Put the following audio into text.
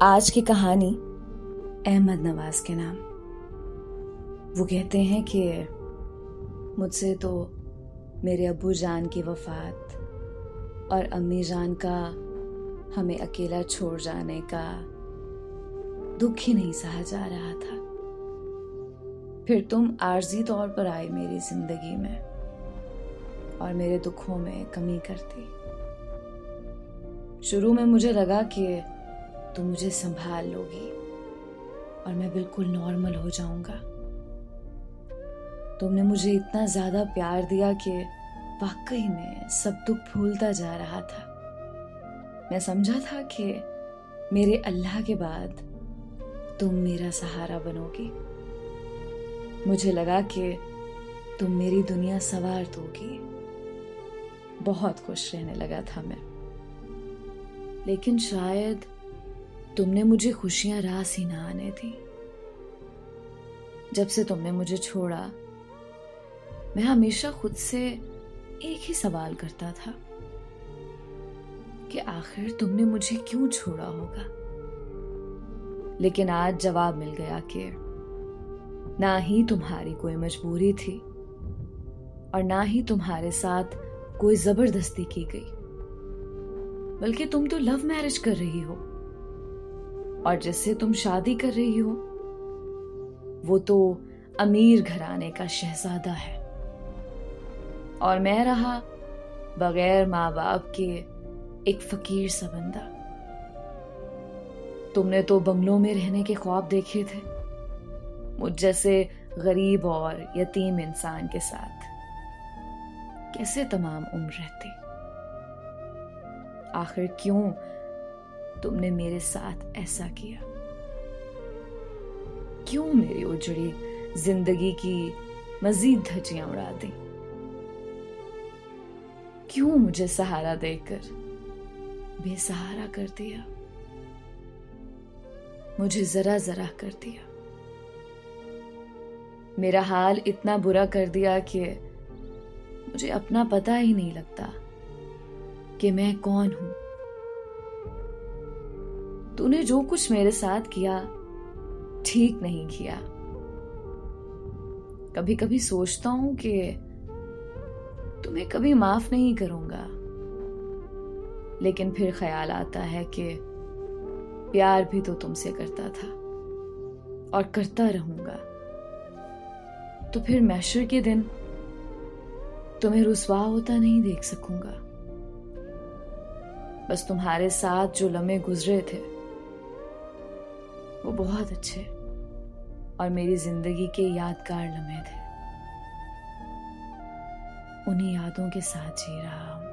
आज की कहानी अहमद नवाज के नाम। वो कहते हैं कि मुझसे तो मेरे अब्बू जान की वफात और अम्मी जान का हमें अकेला छोड़ जाने का दुख ही नहीं सहा जा रहा था। फिर तुम आर्जी तौर पर आई मेरी जिंदगी में और मेरे दुखों में कमी करती। शुरू में मुझे लगा कि तुम मुझे संभाल लोगी और मैं बिल्कुल नॉर्मल हो जाऊंगा। तुमने मुझे इतना ज्यादा प्यार दिया कि वाकई में सब दुख भूलता जा रहा था। मैं समझा था कि मेरे अल्लाह के बाद तुम मेरा सहारा बनोगी। मुझे लगा कि तुम मेरी दुनिया संवार दोगी। बहुत खुश रहने लगा था मैं। लेकिन शायद तुमने मुझे खुशियां रास ही ना आने दी। जब से तुमने मुझे छोड़ा, मैं हमेशा खुद से एक ही सवाल करता था कि आखिर तुमने मुझे क्यों छोड़ा होगा। लेकिन आज जवाब मिल गया कि ना ही तुम्हारी कोई मजबूरी थी और ना ही तुम्हारे साथ कोई जबरदस्ती की गई, बल्कि तुम तो लव मैरिज कर रही हो और जिससे तुम शादी कर रही हो वो तो अमीर घराने का शहजादा है और मैं रहा बगैर माँ बाप के एक फकीर सा बंदा। तुमने तो बंगलों में रहने के ख्वाब देखे थे मुझ जैसे गरीब और यतीम इंसान के साथ। कैसे तमाम उम्र रहती। आखिर क्यों तुमने मेरे साथ ऐसा किया? क्यों मेरी उजड़ी जिंदगी की मजीद धज्जियां उड़ा दी? क्यों मुझे सहारा देकर बेसहारा कर दिया? मुझे जरा जरा कर दिया। मेरा हाल इतना बुरा कर दिया कि मुझे अपना पता ही नहीं लगता कि मैं कौन हूं। तूने जो कुछ मेरे साथ किया ठीक नहीं किया। कभी कभी सोचता हूं कि तुम्हें कभी माफ नहीं करूंगा, लेकिन फिर ख्याल आता है कि प्यार भी तो तुमसे करता था और करता रहूंगा। तो फिर महशर के दिन तुम्हें रुसवा होता नहीं देख सकूंगा। बस तुम्हारे साथ जो लम्हे गुजरे थे वो बहुत अच्छे और मेरी जिंदगी के यादगार लम्हे थे। उन्हीं यादों के साथ जी रहा हूं।